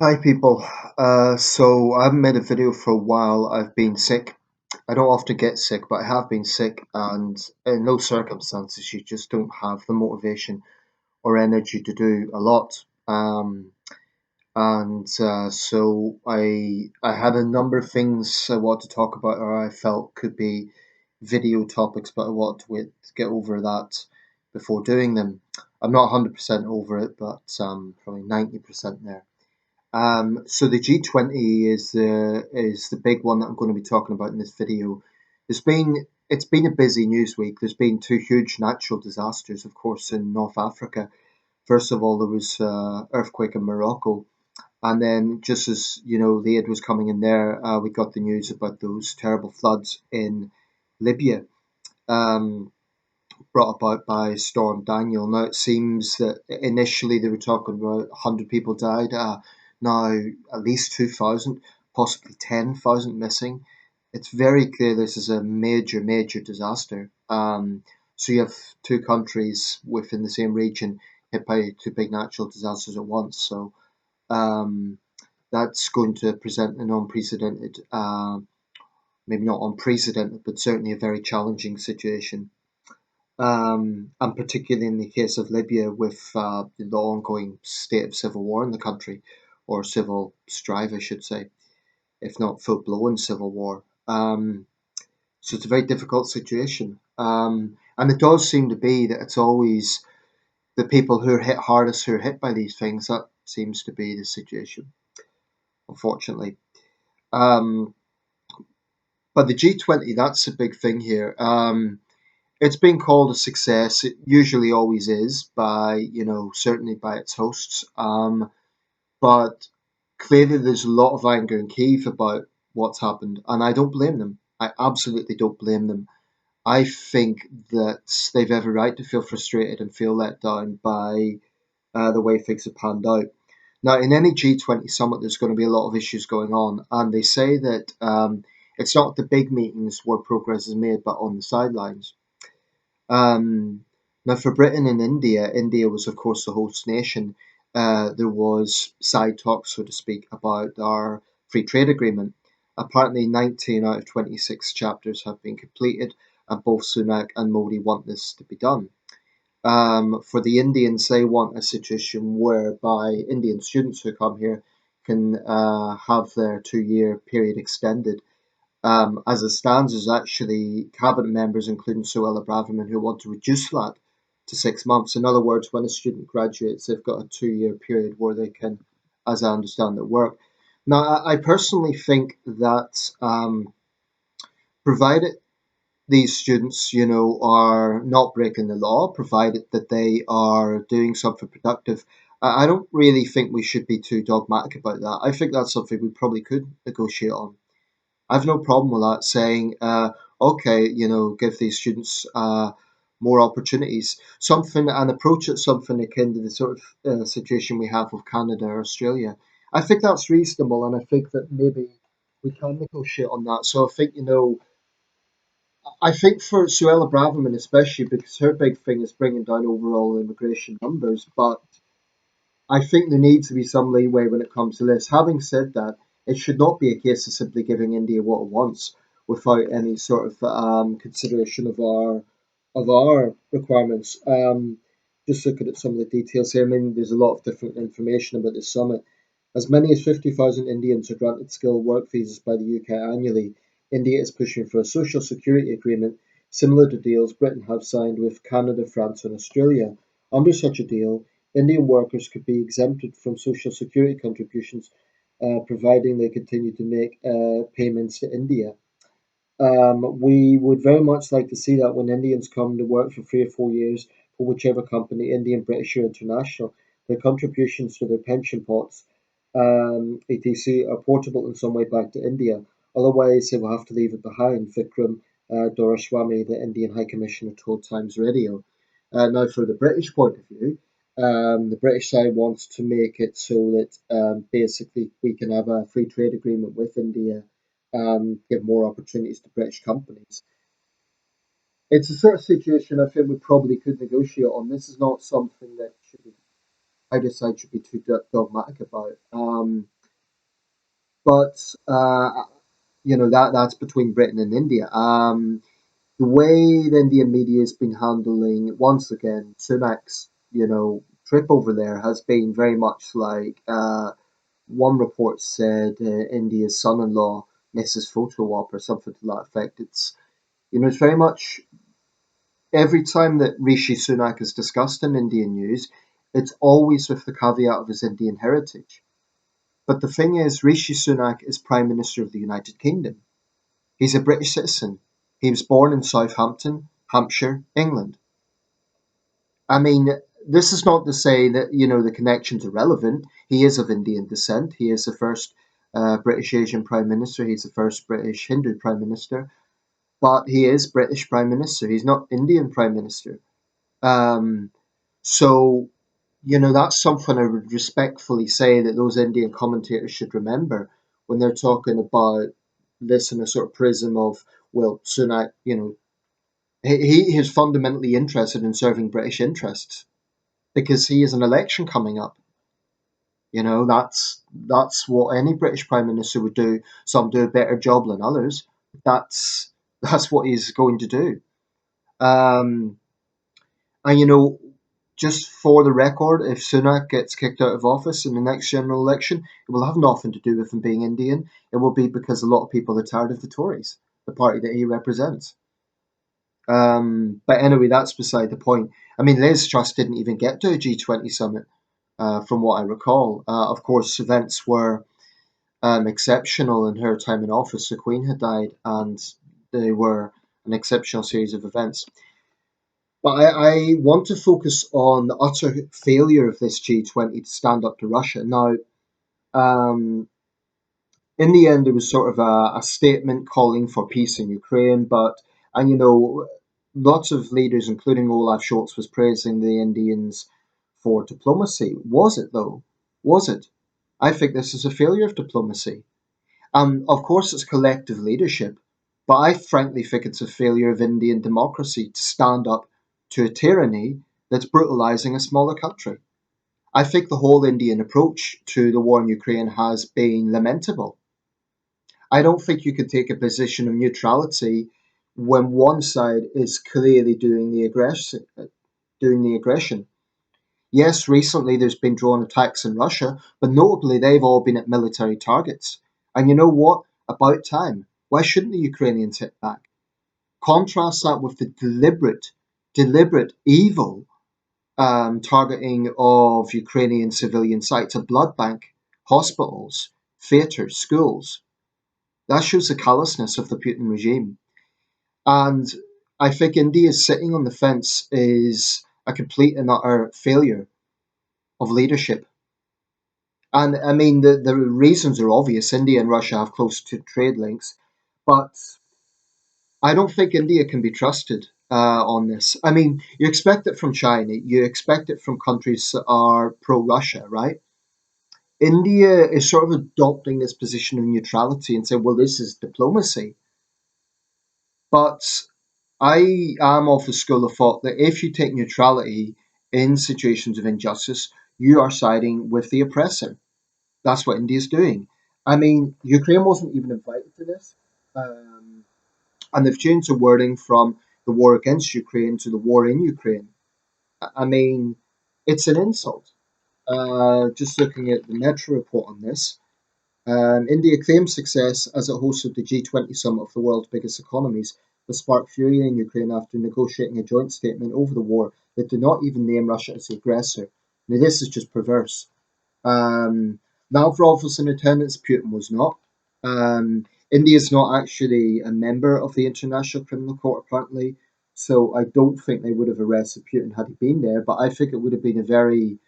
Hi people. So I haven't made a video for a while. I've been sick. I don't often get sick, but I have been sick, and in those circumstances, you just don't have the motivation or energy to do a lot. And so I had a number of things I wanted to talk about, or I felt could be video topics, but I wanted to wait to get over that before doing them. I'm not 100% over it, but probably 90% there. So the G20 is the big one that I'm going to be talking about in this video. It's been a busy news week. There's been two huge natural disasters, of course, in North Africa. First of all, there was earthquake in Morocco, and then just as the aid was coming in there, we got the news about those terrible floods in Libya. Um, Brought about by Storm Daniel. Now it seems that initially they were talking about 100 people died. Now at least 2,000, possibly 10,000 missing. It's very clear this is a major, major disaster. So you have two countries within the same region hit by two big natural disasters at once. So um, that's going to present an unprecedented, maybe not unprecedented, but certainly a very challenging situation, and particularly in the case of Libya with the ongoing state of civil war in the country, or civil strife, I should say, if not full blown civil war. So it's a very difficult situation. And it does seem to be that it's always the people who are hit hardest who are hit by these things. That seems to be the situation, unfortunately. Um, but the G20, that's a big thing here. It's been called a success. It usually always is by, certainly by its hosts. But clearly there's a lot of anger in Kiev about what's happened, and I don't blame them. I absolutely don't blame them. I think that they've every right to feel frustrated and feel let down by the way things have panned out. Now, in any G20 summit, there's going to be a lot of issues going on, and they say that it's not the big meetings where progress is made, but on the sidelines. Um, Now, for Britain and India, India was, of course, the host nation. There was side talk, so to speak, about our free trade agreement. Apparently, 19 out of 26 chapters have been completed, and both Sunak and Modi want this to be done. For the Indians, they want a situation whereby Indian students who come here can have their 2 year period extended. As it stands, there's actually cabinet members, including Suella Braverman, who want to reduce that to 6 months. In other words, when a student graduates, they've got a 2 year period where they can, as I understand it, work. Now, I personally think that provided these students, are not breaking the law, provided that they are doing something productive, I don't really think we should be too dogmatic about that. I think that's something we probably could negotiate on. I've no problem with that, saying, okay, give these students more opportunities, something, and approach it something akin to the sort of situation we have with Canada or Australia. I think that's reasonable, and I think that maybe we can negotiate on that. So I think, I think for Suella Braverman especially, because her big thing is bringing down overall immigration numbers, but I think there needs to be some leeway when it comes to this. Having said that, it should not be a case of simply giving India what it wants without any sort of consideration of our requirements. Just looking at some of the details here, I mean, there's a lot of different information about this summit. As many as 50,000 Indians are granted skilled work visas by the UK annually. India is pushing for a social security agreement similar to deals Britain have signed with Canada, France, and Australia. Under such a deal, Indian workers could be exempted from social security contributions, providing they continue to make payments to India. We would very much like to see that when Indians come to work for 3 or 4 years for whichever company, Indian, British, or international, their contributions to their pension pots, etc., are portable in some way back to India. Otherwise, they will have to leave it behind. Vikram Doraiswamy, the Indian High Commissioner, told Times Radio. Now, for the British point of view, the British side wants to make it so that basically we can have a free trade agreement with India, give more opportunities to British companies. It's a sort of situation I think we probably could negotiate on. This is not something that should be. either side should be too dogmatic about. But that's between Britain and India. The way the Indian media has been handling once again Sunak's trip over there has been very much like one report said India's son-in-law misses photo op or something to that effect. It's very much every time that Rishi Sunak is discussed in Indian news, it's always with the caveat of his Indian heritage. But the thing is, Rishi Sunak is Prime Minister of the United Kingdom. He's a British citizen. He was born in Southampton, Hampshire, England. I mean, this is not to say that, the connections are relevant. He is of Indian descent. He is the first British Asian Prime Minister. He's the first British Hindu Prime Minister. But he is British Prime Minister. He's not Indian Prime Minister. Um, so, that's something I would respectfully say that those Indian commentators should remember when they're talking about this in a sort of prism of, well, Sunak, he is fundamentally interested in serving British interests because he has an election coming up. That's what any British Prime Minister would do. Some do a better job than others. That's what he's going to do. Um, And just for the record, if Sunak gets kicked out of office in the next general election, it will have nothing to do with him being Indian. It will be because a lot of people are tired of the Tories, the party that he represents. But anyway, that's beside the point. I mean, Liz Truss didn't even get to a G20 summit, from what I recall. Of course, events were exceptional in her time in office. The Queen had died, and they were an exceptional series of events. But I want to focus on the utter failure of this G20 to stand up to Russia. Now, um, in the end, it was sort of a statement calling for peace in Ukraine, and lots of leaders, including Olaf Scholz, was praising the Indians for diplomacy. Was it, though? Was it? I think this is a failure of diplomacy. Of course, it's collective leadership, but I frankly think it's a failure of Indian democracy to stand up to a tyranny that's brutalizing a smaller country. I think the whole Indian approach to the war in Ukraine has been lamentable. I don't think you can take a position of neutrality when one side is clearly doing the aggression. Yes, recently there's been drone attacks in Russia, but notably they've all been at military targets. And you know what? About time. Why shouldn't the Ukrainians hit back? Contrast that with the deliberate evil targeting of Ukrainian civilian sites, a blood bank, hospitals, theatres, schools. That shows the callousness of the Putin regime. And I think India sitting on the fence is a complete and utter failure of leadership. And I mean, the reasons are obvious. India and Russia have close to trade links, but I don't think India can be trusted on this. I mean, you expect it from China, you expect it from countries that are pro Russia, right? India is sort of adopting this position of neutrality and saying, well, this is diplomacy. But I am of the school of thought that if you take neutrality in situations of injustice, you are siding with the oppressor. That's what India's doing. I mean, Ukraine wasn't even invited to this. Um, and they've changed the wording from the war against Ukraine to the war in Ukraine. I mean, it's an insult. Just looking at the Metro report on this, India claimed success as it hosted the G20 summit of the world's biggest economies, but sparked fury in Ukraine after negotiating a joint statement over the war that did not even name Russia as the aggressor. Now, this is just perverse. Um, Lavrov was in attendance, Putin was not. India is not actually a member of the International Criminal Court, apparently, so I don't think they would have arrested Putin had he been there, but I think it would have been a very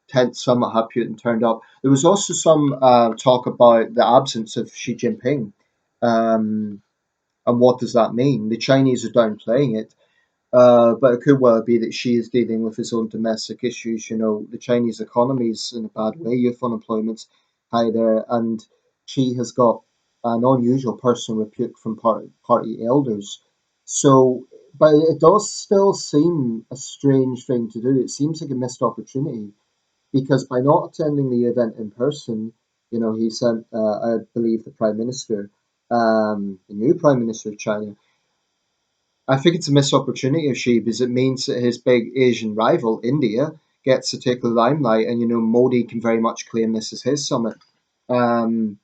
tense summit had Putin turned up. There was also some talk about the absence of Xi Jinping. Um, and what does that mean? The Chinese are downplaying it. But it could well be that Xi is dealing with his own domestic issues. The Chinese economy is in a bad way. Youth unemployment's high there, and Xi has got an unusual personal repute from party elders. So, but it does still seem a strange thing to do. It seems like a missed opportunity. because by not attending the event in person, he sent, I believe, the Prime Minister, the new Prime Minister of China. I think it's a missed opportunity of Xi because it means that his big Asian rival, India, gets to take the limelight, and Modi can very much claim this as his summit. Um,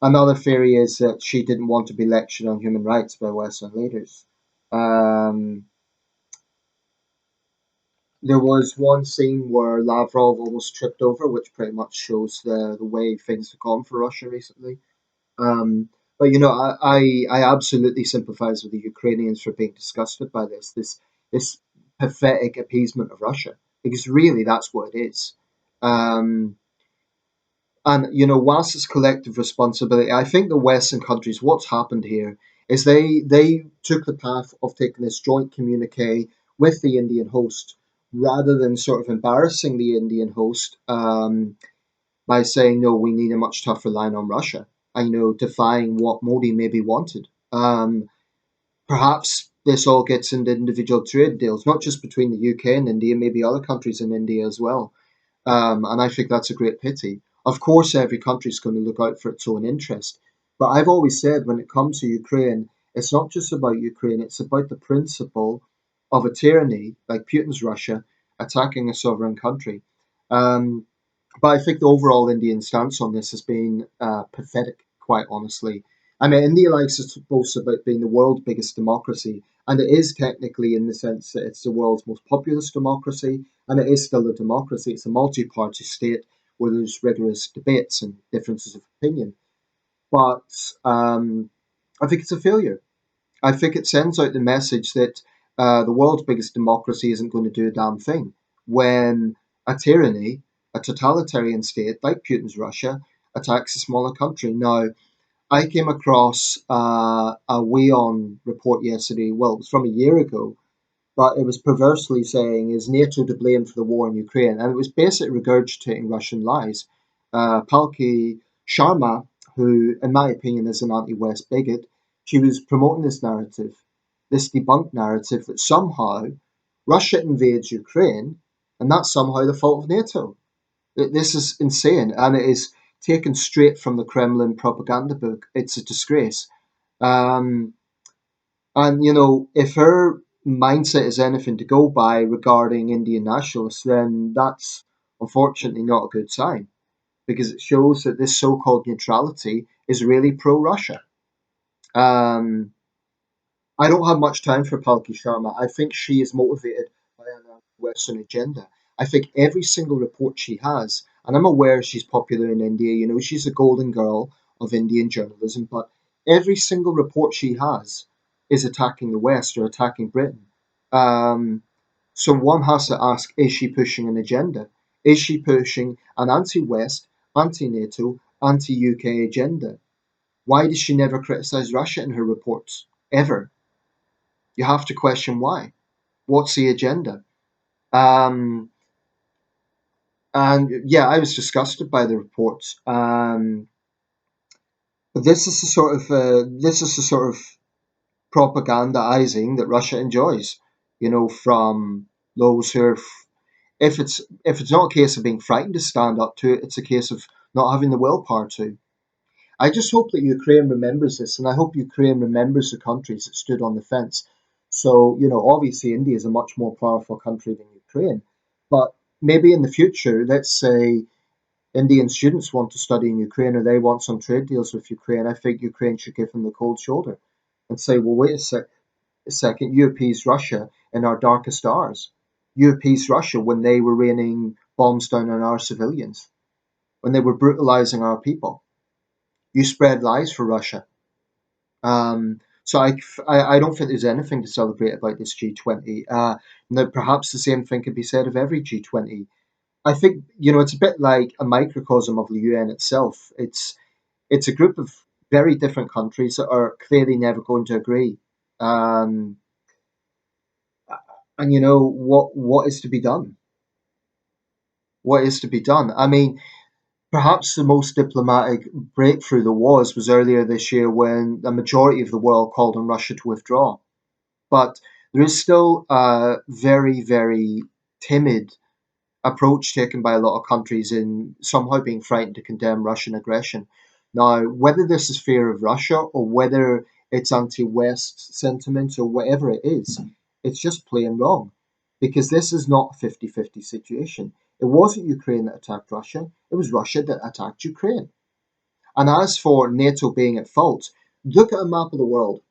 Another theory is that she didn't want to be lectured on human rights by Western leaders. Um, there was one scene where Lavrov almost tripped over, which pretty much shows the way things have gone for Russia recently. Um, but I absolutely sympathise with the Ukrainians for being disgusted by this pathetic appeasement of Russia, because really that's what it is. Um, and whilst it's collective responsibility, I think the Western countries, what's happened here is they took the path of taking this joint communique with the Indian host rather than sort of embarrassing the Indian host by saying no, we need a much tougher line on Russia. And defying what Modi maybe wanted. Perhaps this all gets into individual trade deals, not just between the UK and India, maybe other countries in India as well. And I think that's a great pity. Of course, every country is going to look out for its own interest. But I've always said when it comes to Ukraine, it's not just about Ukraine, it's about the principle of a tyranny like Putin's Russia attacking a sovereign country. Um, but I think the overall Indian stance on this has been pathetic, quite honestly. I mean, India likes to boast about being the world's biggest democracy, and it is technically in the sense that it's the world's most populous democracy, and it is still a democracy. It's a multi-party state where there's rigorous debates and differences of opinion. But I think it's a failure. I think it sends out the message that the world's biggest democracy isn't going to do a damn thing when a tyranny, a totalitarian state like Putin's Russia, attacks a smaller country. Now, I came across a WEON report yesterday. Well, it was from a year ago, but it was perversely saying, is NATO to blame for the war in Ukraine? And it was basically regurgitating Russian lies. Palki Sharma, who, in my opinion, is an anti West bigot, she was promoting this narrative, this debunked narrative that somehow Russia invades Ukraine and that's somehow the fault of NATO. This is insane, and it is taken straight from the Kremlin propaganda book. It's a disgrace. Um, and if her mindset is anything to go by regarding Indian nationalists, then that's unfortunately not a good sign because it shows that this so-called neutrality is really pro-Russia. Um, I don't have much time for Palki Sharma. I think she is motivated by a Western agenda. I think every single report she has, and I'm aware she's popular in India, she's a golden girl of Indian journalism, but every single report she has is attacking the West or attacking Britain. Um, so one has to ask, is she pushing an agenda? Is she pushing an anti-West, anti-NATO, anti-UK agenda? Why does she never criticize Russia in her reports? Ever? You have to question why. What's the agenda? Um, and yeah, I was disgusted by the reports. This is the sort of propagandizing that Russia enjoys. From those who are, if it's not a case of being frightened to stand up to it, it's a case of not having the willpower to. I just hope that Ukraine remembers this, and I hope Ukraine remembers the countries that stood on the fence. So, obviously India is a much more powerful country than Ukraine, but maybe in the future, let's say Indian students want to study in Ukraine or they want some trade deals with Ukraine, I think Ukraine should give them the cold shoulder and say, well, wait a second, you appeased Russia in our darkest hours. You appeased Russia when they were raining bombs down on our civilians, when they were brutalizing our people. You spread lies for Russia. So I don't think there's anything to celebrate about this G20. Now, perhaps the same thing could be said of every G20. I think it's a bit like a microcosm of the UN itself. It's a group of very different countries that are clearly never going to agree. Um, and what is to be done? What is to be done? I mean, perhaps the most diplomatic breakthrough there was earlier this year when the majority of the world called on Russia to withdraw. But there is still a very, very timid approach taken by a lot of countries in somehow being frightened to condemn Russian aggression. Now, whether this is fear of Russia or whether it's anti-West sentiment or whatever it is, it's just plain wrong. Because this is not a 50-50 situation. It wasn't Ukraine that attacked Russia, it was Russia that attacked Ukraine. And as for NATO being at fault, look at a map of the world,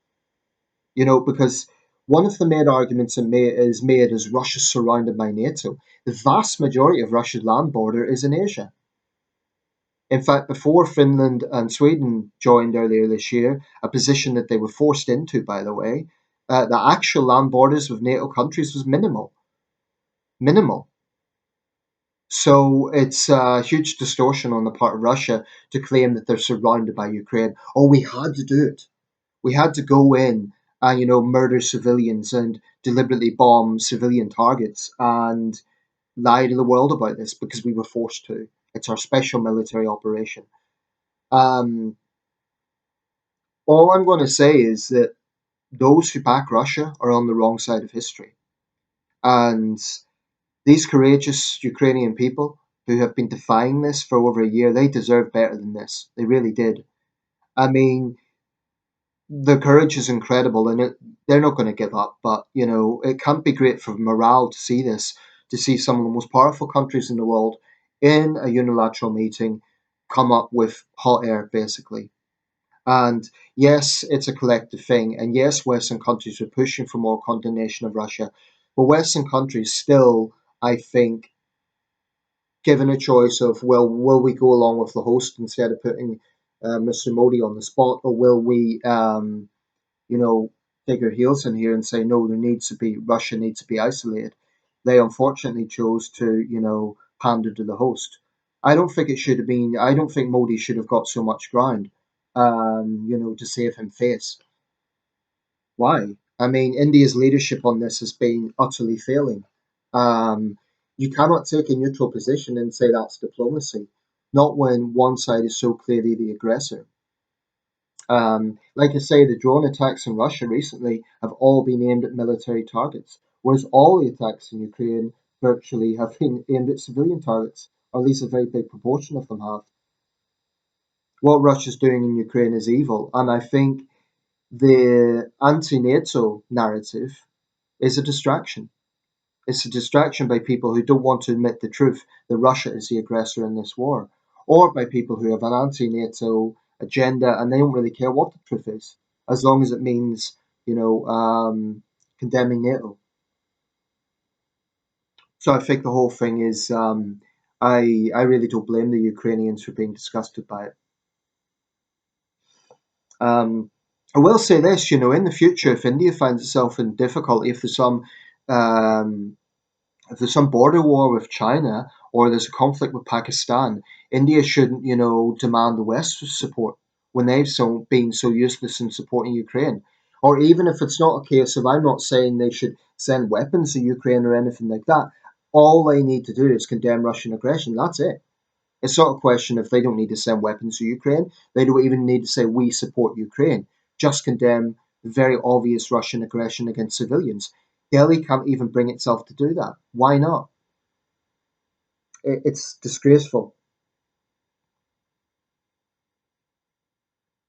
because one of the main arguments is made is Russia's surrounded by NATO. The vast majority of Russia's land border is in Asia. In fact, before Finland and Sweden joined earlier this year, a position that they were forced into, by the way, the actual land borders of NATO countries was minimal. Minimal. So it's a huge distortion on the part of Russia to claim that they're surrounded by Ukraine. Oh, we had to do it. We had to go in and murder civilians and deliberately bomb civilian targets and lie to the world about this because we were forced to. It's our special military operation. Um, all I'm going to say is that those who back Russia are on the wrong side of history. And these courageous Ukrainian people who have been defying this for over a year, they deserve better than this. They really did. I mean, the courage is incredible, and they're not going to give up. But it can't be great for morale to see this, to see some of the most powerful countries in the world in a unilateral meeting come up with hot air, basically. And yes, it's a collective thing, and yes, Western countries are pushing for more condemnation of Russia, but Western countries still, I think, given a choice of, well, will we go along with the host instead of putting Mr. Modi on the spot, or will we you know, dig our heels in here and say, no, Russia needs to be isolated. They unfortunately chose to, pander to the host. I don't think Modi should have got so much ground, to save him face. Why? I mean, India's leadership on this has been utterly failing. Um, you cannot take a neutral position and say that's diplomacy, not when one side is so clearly the aggressor. Like I say, the drone attacks in Russia recently have all been aimed at military targets, whereas all the attacks in Ukraine virtually have been aimed at civilian targets, or at least a very big proportion of them have. What Russia's doing in Ukraine is evil, and I think the anti-NATO narrative is a distraction. It's a distraction by people who don't want to admit the truth that Russia is the aggressor in this war, or by people who have an anti-NATO agenda and they don't really care what the truth is, as long as it means, condemning NATO. So I think the whole thing is, I really don't blame the Ukrainians for being disgusted by it. Um, I will say this, in the future, if India finds itself in difficulty, um, if there's some border war with China or there's a conflict with Pakistan, India shouldn't, demand the West's support when they've been so useless in supporting Ukraine. Or even if it's not a case of, I'm not saying they should send weapons to Ukraine or anything like that. All they need to do is condemn Russian aggression. That's it. It's not a question if they don't need to send weapons to Ukraine. They don't even need to say we support Ukraine. Just condemn very obvious Russian aggression against civilians. Delhi can't even bring itself to do that. Why not? It's disgraceful.